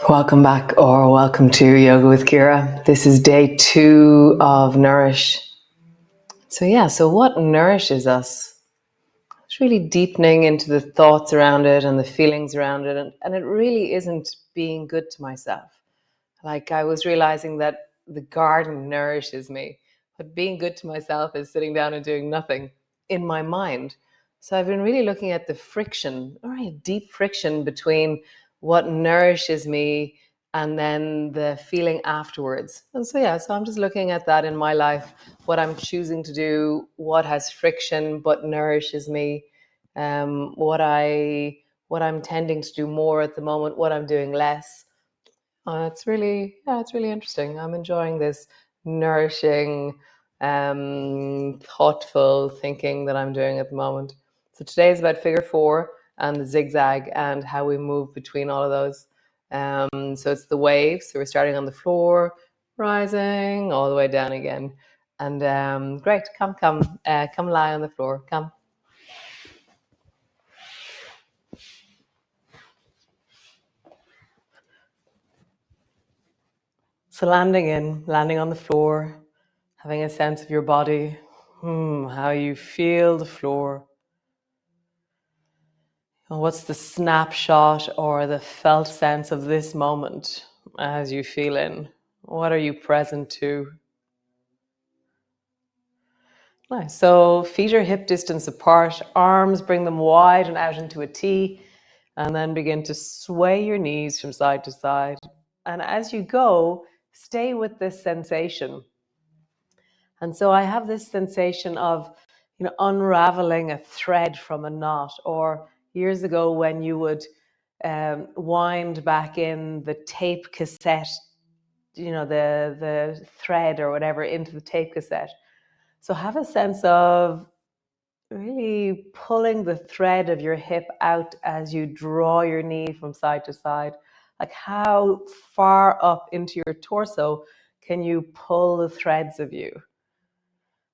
Welcome back, or welcome to Yoga with Ciara. This is day 2 of Nourish. So what nourishes us? It's really deepening into the thoughts around it and the feelings around it. And it really isn't being good to myself. Like, I was realizing that the garden nourishes me, but being good to myself is sitting down and doing nothing in my mind. So I've been really looking at the friction, right, deep friction between what nourishes me and then the feeling afterwards. So I'm just looking at that in my life, what I'm choosing to do, what has friction but nourishes me, what I'm tending to do more at the moment, what I'm doing less. It's really interesting. I'm enjoying this nourishing, thoughtful thinking that I'm doing at the moment. So today is about figure 4 and the zigzag and how we move between all of those. So it's the wave. So we're starting on the floor, rising all the way down again. And great, come lie on the floor. Come. So landing on the floor, having a sense of your body, how you feel the floor. What's the snapshot or the felt sense of this moment as you feel in? What are you present to? Nice. So feet are hip distance apart, arms bring them wide and out into a T, and then begin to sway your knees from side to side. And as you go, stay with this sensation. And so I have this sensation of, unraveling a thread from a knot, or years ago when you would wind back in the tape cassette, the thread or whatever into the tape cassette. So have a sense of really pulling the thread of your hip out as you draw your knee from side to side. Like, how far up into your torso can you pull the threads of you?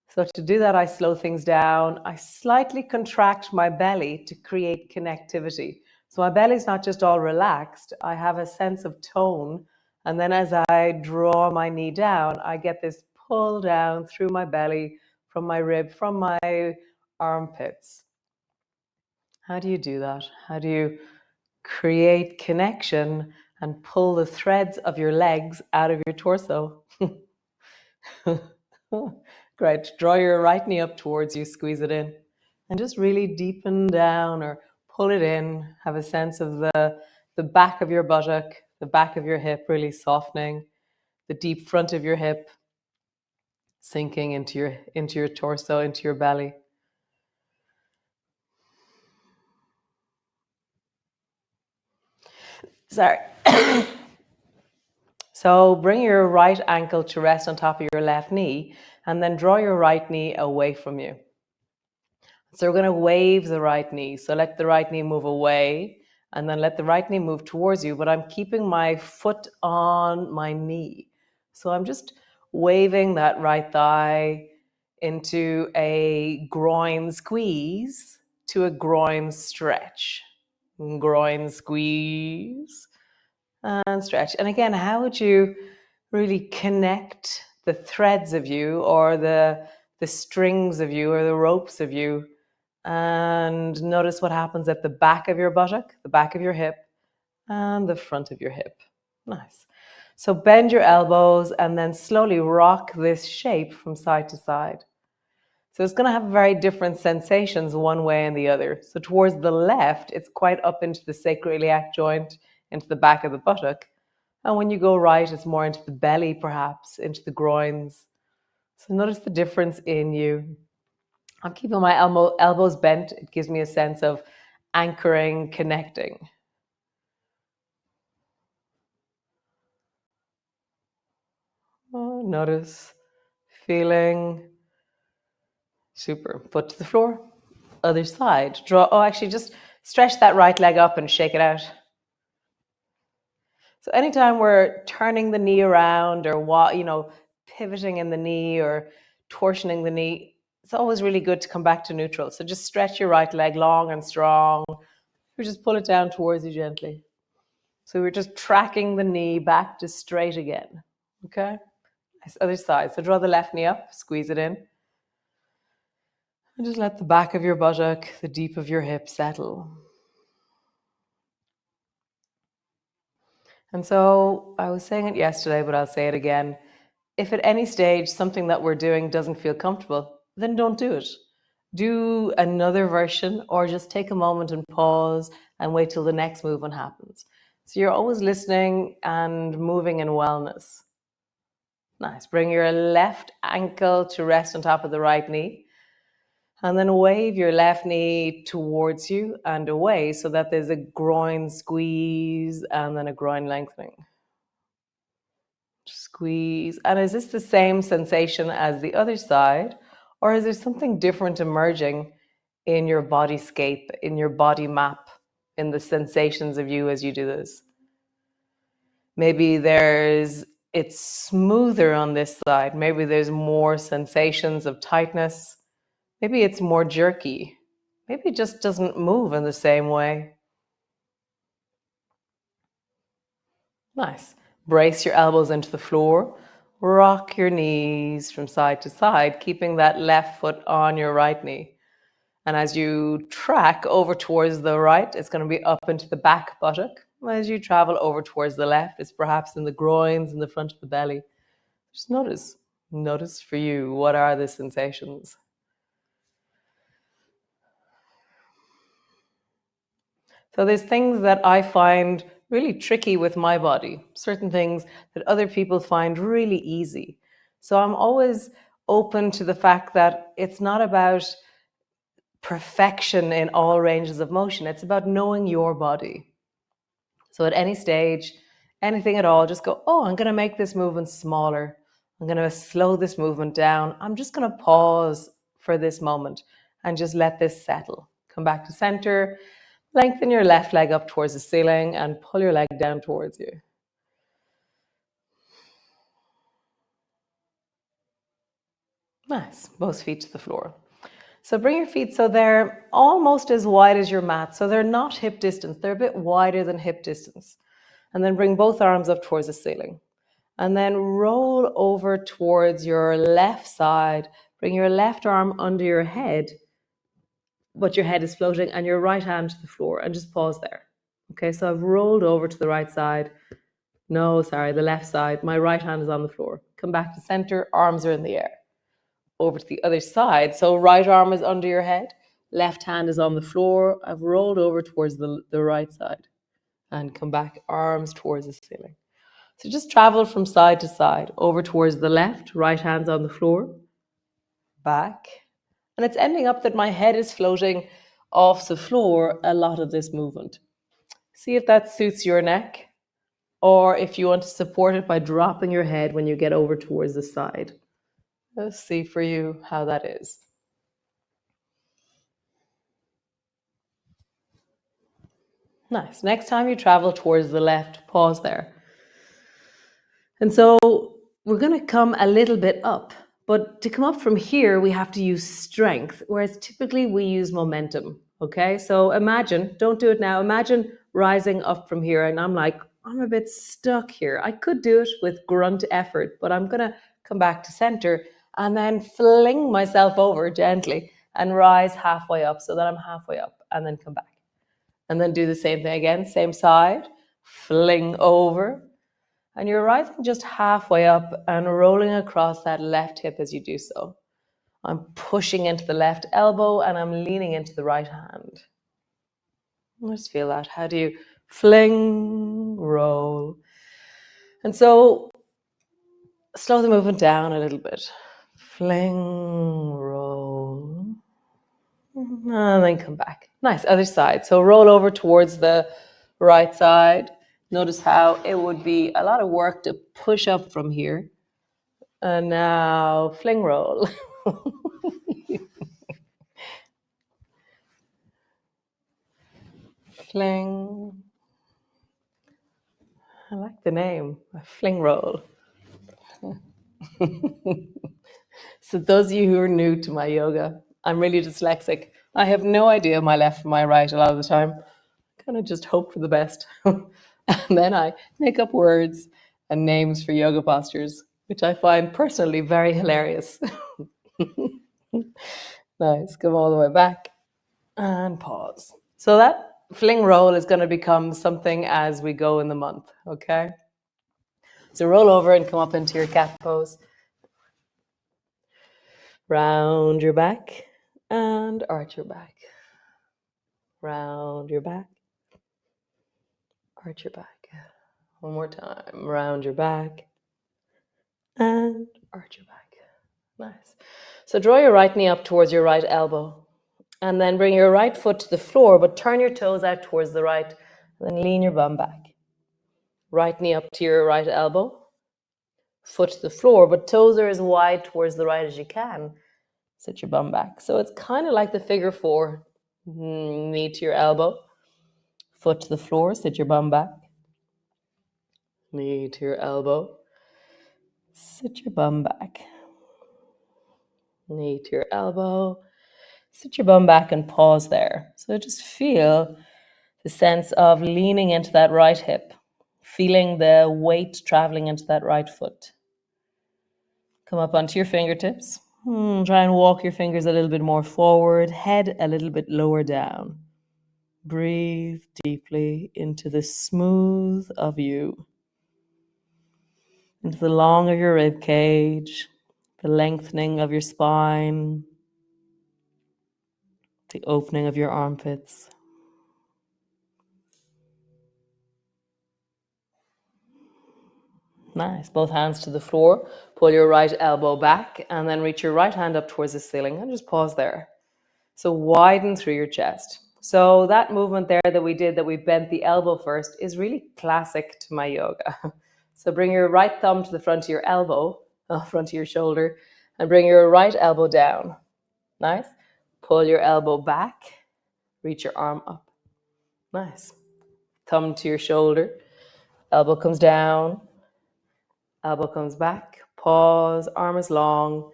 So to do that, I slow things down. I slightly contract my belly to create connectivity. So my belly's not just all relaxed. I have a sense of tone. And then as I draw my knee down, I get this pull down through my belly, from my rib, from my armpits. How do you do that? How do you create connection and pull the threads of your legs out of your torso? Great. Draw your right knee up towards you, squeeze it in, and just really deepen down or pull it in. Have a sense of the back of your buttock, the back of your hip really softening, the deep front of your hip sinking into your torso, into your belly. Sorry. So bring your right ankle to rest on top of your left knee, and then draw your right knee away from you. So we're going to wave the right knee. So let the right knee move away, and then let the right knee move towards you, but I'm keeping my foot on my knee. So I'm just waving that right thigh into a groin squeeze to a groin stretch. Groin squeeze and stretch. And again, how would you really connect the threads of you, or the strings of you, or the ropes of you? And notice what happens at the back of your buttock, the back of your hip, and the front of your hip. Nice. So bend your elbows and then slowly rock this shape from side to side. So it's going to have very different sensations one way and the other. So towards the left, it's quite up into the sacroiliac joint, into the back of the buttock. And when you go right, it's more into the belly, perhaps, into the groins. So notice the difference in you. I'm keeping my elbows bent. It gives me a sense of anchoring, connecting. Notice, feeling. Super. Foot to the floor. Other side. Draw. Actually, just stretch that right leg up and shake it out. So anytime we're turning the knee around, or pivoting in the knee or torsioning the knee, it's always really good to come back to neutral. So just stretch your right leg long and strong. Or just pull it down towards you gently. So we're just tracking the knee back to straight again. Okay? Nice. Other side. So draw the left knee up, squeeze it in. And just let the back of your buttock, the deep of your hip settle. And so I was saying it yesterday, but I'll say it again. If at any stage something that we're doing doesn't feel comfortable, then don't do it. Do another version or just take a moment and pause and wait till the next movement happens. So you're always listening and moving in wellness. Nice. Bring your left ankle to rest on top of the right knee. And then wave your left knee towards you and away so that there's a groin squeeze and then a groin lengthening. Squeeze. And is this the same sensation as the other side? Or is there something different emerging in your bodyscape, in your body map, in the sensations of you as you do this? Maybe it's smoother on this side. Maybe there's more sensations of tightness. Maybe it's more jerky. Maybe it just doesn't move in the same way. Nice. Brace your elbows into the floor. Rock your knees from side to side, keeping that left foot on your right knee. And as you track over towards the right, it's going to be up into the back buttock. As you travel over towards the left, it's perhaps in the groins, in the front of the belly. Just notice. Notice for you, what are the sensations? So there's things that I find really tricky with my body, certain things that other people find really easy. So I'm always open to the fact that it's not about perfection in all ranges of motion. It's about knowing your body. So at any stage, anything at all, just go, oh, I'm going to make this movement smaller. I'm going to slow this movement down. I'm just going to pause for this moment and just let this settle. Come back to center. Lengthen your left leg up towards the ceiling and pull your leg down towards you. Nice. Both feet to the floor. So bring your feet so they're almost as wide as your mat. So they're not hip distance. They're a bit wider than hip distance. And then bring both arms up towards the ceiling. And then roll over towards your left side. Bring your left arm under your head, but your head is floating, and your right hand to the floor. And just pause there. Okay, so I've rolled over to the right side. No, sorry, the left side. My right hand is on the floor. Come back to center, arms are in the air. Over to the other side. So right arm is under your head, left hand is on the floor. I've rolled over towards the right side and come back, arms towards the ceiling. So just travel from side to side, over towards the left, right hand's on the floor, back. And it's ending up that my head is floating off the floor a lot of this movement. See if that suits your neck, or if you want to support it by dropping your head when you get over towards the side. Let's see for you how that is. Nice. Next time you travel towards the left, pause there. And so we're going to come a little bit up, but to come up from here, we have to use strength, whereas typically we use momentum. Okay, so imagine, don't do it now, imagine rising up from here, and I'm like, I'm a bit stuck here. I could do it with grunt effort, but I'm going to come back to center and then fling myself over gently and rise halfway up so that I'm halfway up and then come back. And then do the same thing again, same side, fling over. And you're rising just halfway up and rolling across that left hip as you do so. I'm pushing into the left elbow and I'm leaning into the right hand. Let's feel that. How do you fling, roll? And so slow the movement down a little bit. Fling, roll. And then come back. Nice. Other side. So roll over towards the right side. Notice how it would be a lot of work to push up from here. And now fling roll. Fling. I like the name, fling roll. So those of you who are new to my yoga, I'm really dyslexic. I have no idea my left from my right a lot of the time. Kind of just hope for the best. And then I make up words and names for yoga postures, which I find personally very hilarious. Nice. Come all the way back and pause. So that fling roll is going to become something as we go in the month. Okay. So roll over and come up into your cat pose. Round your back and arch your back. Round your back, arch your back. One more time. Round your back and arch your back. Nice. So draw your right knee up towards your right elbow. And then bring your right foot to the floor, but turn your toes out towards the right. And then lean your bum back. Right knee up to your right elbow. Foot to the floor, but toes are as wide towards the right as you can. Sit your bum back. So it's kind of like the figure four. Knee to your elbow. Foot to the floor. Sit your bum back. Knee to your elbow. Sit your bum back. Knee to your elbow. Sit your bum back and pause there. So just feel the sense of leaning into that right hip, feeling the weight traveling into that right foot. Come up onto your fingertips. Try and walk your fingers a little bit more forward, head a little bit lower down. Breathe deeply into the smooth of you, into the long of your rib cage, the lengthening of your spine, the opening of your armpits. Nice. Both hands to the floor. Pull your right elbow back and then reach your right hand up towards the ceiling and just pause there. So widen through your chest. So that movement there that we did, that we bent the elbow first, is really classic to my yoga. So bring your right thumb to the front of your elbow, front of your shoulder, and bring your right elbow down. Nice. Pull your elbow back. Reach your arm up. Nice. Thumb to your shoulder. Elbow comes down. Elbow comes back. Pause. Arm is long.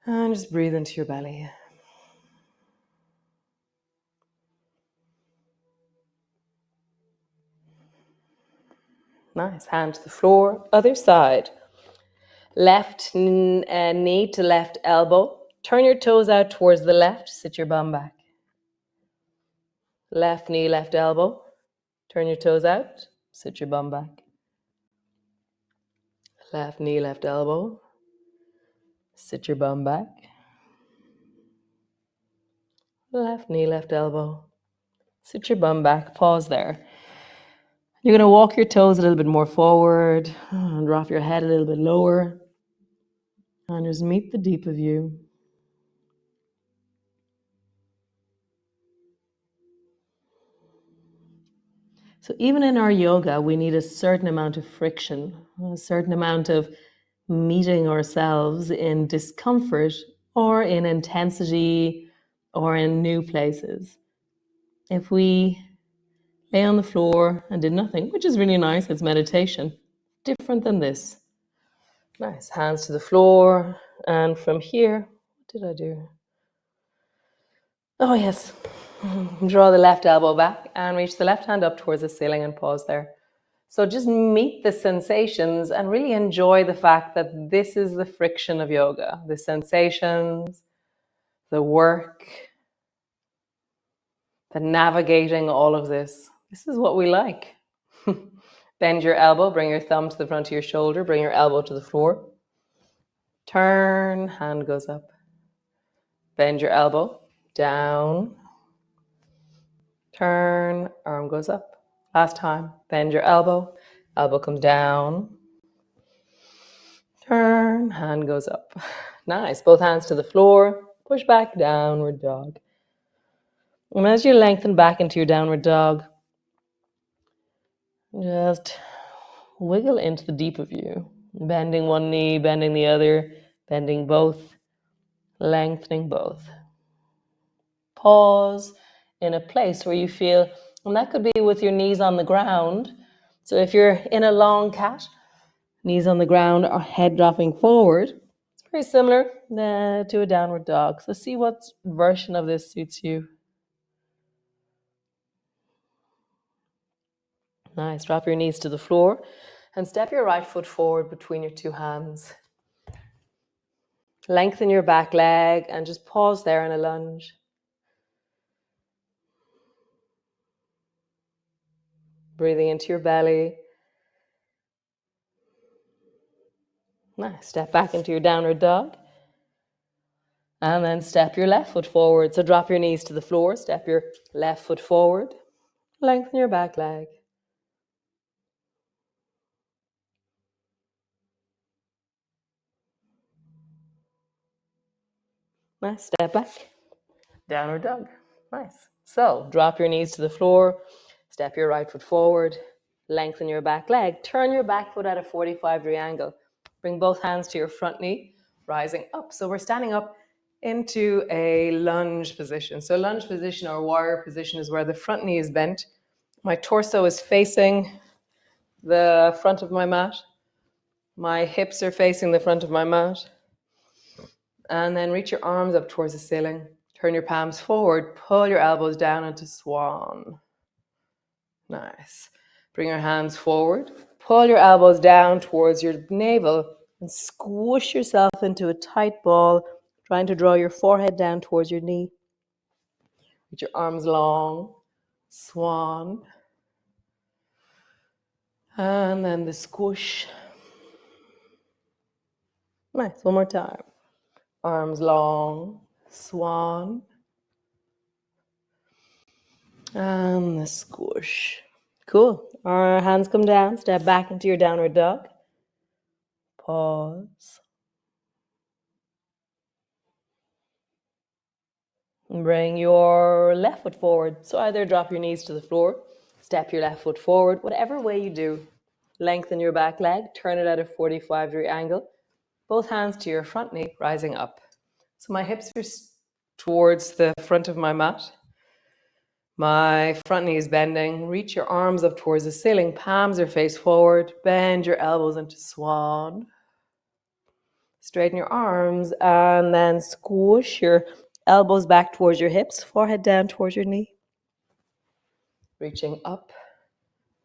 And just breathe into your belly. Nice. Hand to the floor. Other side. Left knee to left elbow. Turn your toes out towards the left. Sit your bum back. Left knee, left elbow. Turn your toes out. Sit your bum back. Left knee, left elbow. Sit your bum back. Left knee, left elbow. Sit your bum back. Pause there. You're going to walk your toes a little bit more forward and drop your head a little bit lower. And just meet the deep of you. So even in our yoga, we need a certain amount of friction, a certain amount of meeting ourselves in discomfort or in intensity or in new places. If we lay on the floor and did nothing, which is really nice, it's meditation, different than this. Nice. Hands to the floor. And from here, what did I do? Oh, yes. Draw the left elbow back and reach the left hand up towards the ceiling and pause there. So just meet the sensations and really enjoy the fact that this is the friction of yoga. The sensations, the work, the navigating all of this. This is what we like. Bend your elbow, bring your thumb to the front of your shoulder, bring your elbow to the floor. Turn, hand goes up. Bend your elbow, down. Turn, arm goes up. Last time, bend your elbow, elbow comes down. Turn, hand goes up. Nice. Both hands to the floor. Push back, downward dog. And as you lengthen back into your downward dog, just wiggle into the deep of you. Bending one knee, bending the other, bending both, lengthening both. Pause in a place where you feel, and that could be with your knees on the ground. So if you're in a long cat, knees on the ground or head dropping forward, it's very similar to a downward dog. So see what version of this suits you. Nice. Drop your knees to the floor and step your right foot forward between your two hands. Lengthen your back leg and just pause there in a lunge. Breathing into your belly. Nice. Step back into your downward dog. And then step your left foot forward. So drop your knees to the floor. Step your left foot forward. Lengthen your back leg. Nice. Step back. Downward dog. Nice. So drop your knees to the floor. Step your right foot forward. Lengthen your back leg. Turn your back foot at a 45-degree angle. Bring both hands to your front knee, rising up. So we're standing up into a lunge position. So lunge position or warrior position is where the front knee is bent. My torso is facing the front of my mat. My hips are facing the front of my mat. And then reach your arms up towards the ceiling. Turn your palms forward. Pull your elbows down into swan. Nice. Bring your hands forward. Pull your elbows down towards your navel and squish yourself into a tight ball, trying to draw your forehead down towards your knee. Reach your arms long. Swan. And then the squish. Nice. One more time. Arms long. Swan. And the squish. Cool. Our hands come down. Step back into your downward dog. Pause. And bring your left foot forward. So either drop your knees to the floor, step your left foot forward, whatever way you do. Lengthen your back leg, turn it at a 45-degree angle. Both hands to your front knee, rising up. So my hips are towards the front of my mat. My front knee is bending. Reach your arms up towards the ceiling. Palms are face forward. Bend your elbows into swan. Straighten your arms and then squish your elbows back towards your hips. Forehead down towards your knee. Reaching up.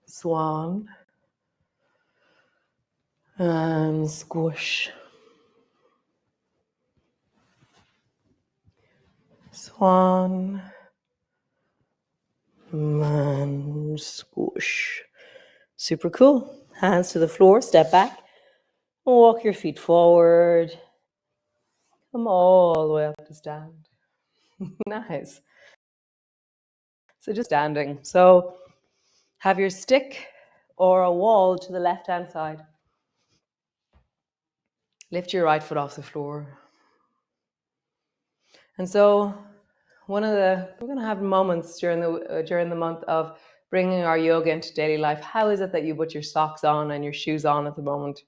Swan. And squish. Swan. And squish. Super cool. Hands to the floor, step back. Walk your feet forward. Come all the way up to stand. Nice. So just standing. So have your stick or a wall to the left-hand side. Lift your right foot off the floor. And so we're going to have moments during the month of bringing our yoga into daily life. How is it that you put your socks on and your shoes on at the moment?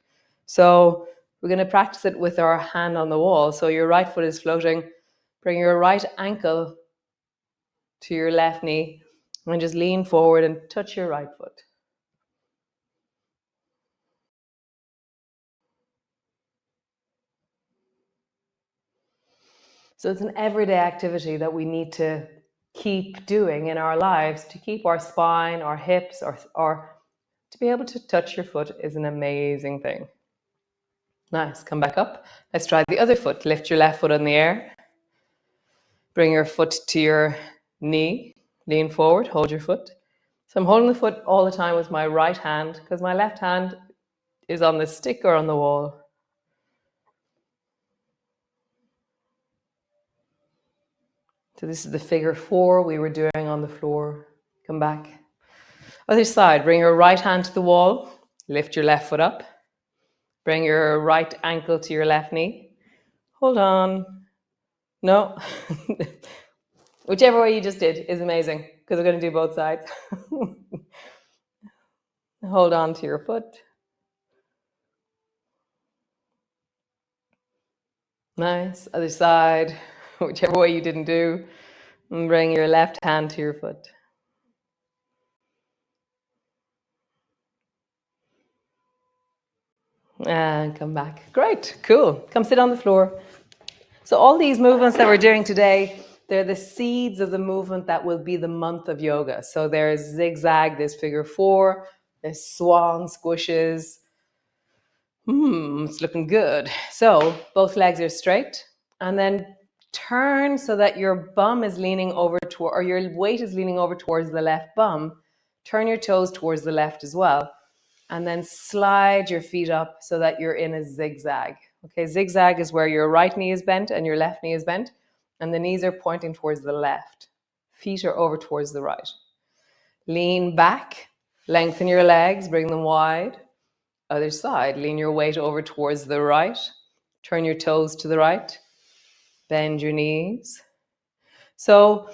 So we're going to practice it with our hand on the wall. So your right foot is floating. Bring your right ankle to your left knee and just lean forward and touch your right foot. So it's an everyday activity that we need to keep doing in our lives to keep our spine, our hips, or to be able to touch your foot is an amazing thing. Nice. Come back up. Let's try the other foot. Lift your left foot in the air. Bring your foot to your knee. Lean forward. Hold your foot. So I'm holding the foot all the time with my right hand because my left hand is on the stick or on the wall. So this is the figure 4 we were doing on the floor. Come back. Other side. Bring your right hand to the wall. Lift your left foot up. Bring your right ankle to your left knee. Hold on. No. Whichever way you just did is amazing because we're going to do both sides. Hold on to your foot. Nice. Other side. Whichever way you didn't do. And bring your left hand to your foot. And come back. Great. Cool. Come sit on the floor. So all these movements that we're doing today, they're the seeds of the movement that will be the month of yoga. So there's Zig Zag, there's figure 4, There's swan squishes. It's looking good. So both legs are straight, and then turn so that your bum is leaning over toward, or your weight is leaning over towards the left bum. Turn your toes towards the left as well. And then slide your feet up so that you're in a zigzag. Okay, zigzag is where your right knee is bent and your left knee is bent, and the knees are pointing towards the left. Feet are over towards the right. Lean back, lengthen your legs, bring them wide. Other side, lean your weight over towards the right. Turn your toes to the right. Bend your knees. So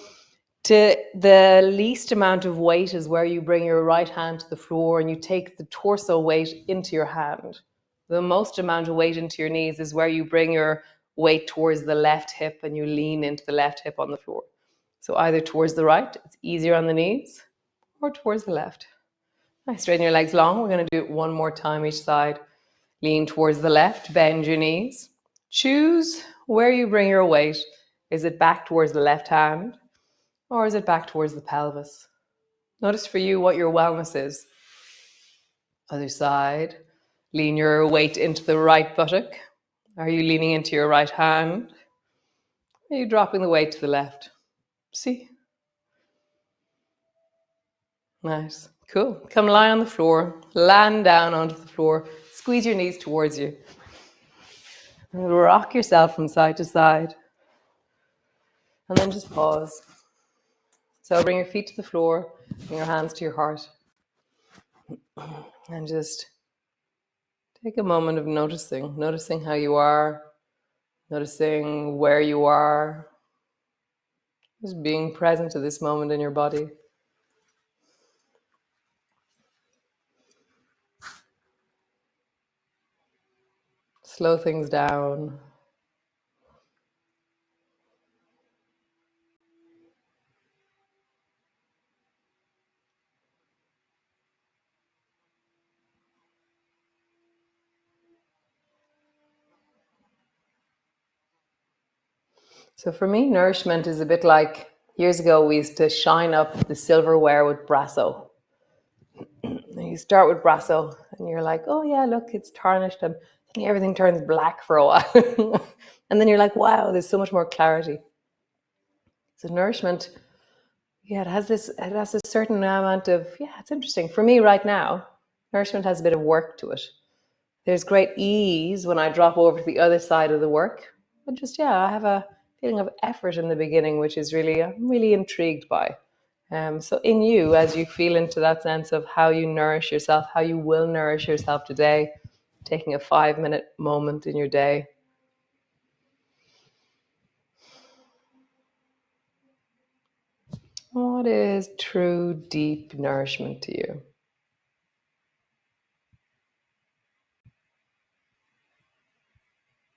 to the least amount of weight is where you bring your right hand to the floor and you take the torso weight into your hand. The most amount of weight into your knees is where you bring your weight towards the left hip and you lean into the left hip on the floor. So either towards the right, it's easier on the knees, or towards the left. Nice, straighten your legs long. We're going to do it one more time each side. Lean towards the left, bend your knees. Choose where you bring your weight. Is it back towards the left hand, or is it back towards the pelvis? Notice for you what your wellness is. Other side. Lean your weight into the right buttock. Are you leaning into your right hand? Are you dropping the weight to the left? See? Nice. Cool. Come lie on the floor. Land down onto the floor. Squeeze your knees towards you. Rock yourself from side to side. And then just pause. So bring your feet to the floor, bring your hands to your heart, and just take a moment of noticing how you are, noticing where you are, just being present to this moment in your body. Slow things down. So for me, nourishment is a bit like, years ago we used to shine up the silverware with Brasso. And you start with Brasso and you're like, oh yeah, look, it's tarnished, and then everything turns black for a while. And then you're like, wow, there's so much more clarity. So nourishment, yeah, it has a certain amount of, yeah, it's interesting. For me right now, nourishment has a bit of work to it. There's great ease when I drop over to the other side of the work. But just, yeah, I have a feeling of effort in the beginning, which is really, I'm really intrigued by. So in you, as you feel into that sense of how you nourish yourself, how you will nourish yourself today, taking a 5-minute moment in your day. What is true, deep nourishment to you?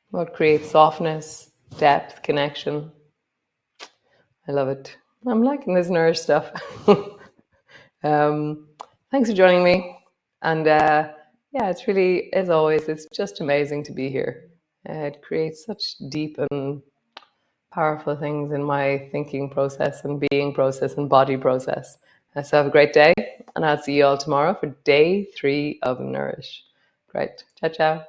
What creates softness, depth, connection? I love it. I'm liking this nourish stuff. Thanks for joining me. And yeah, it's really, as always, it's just amazing to be here. It creates such deep and powerful things in my thinking process and being process and body process. So have a great day, and I'll see you all tomorrow for day 3 of Nourish. Great. Ciao, ciao.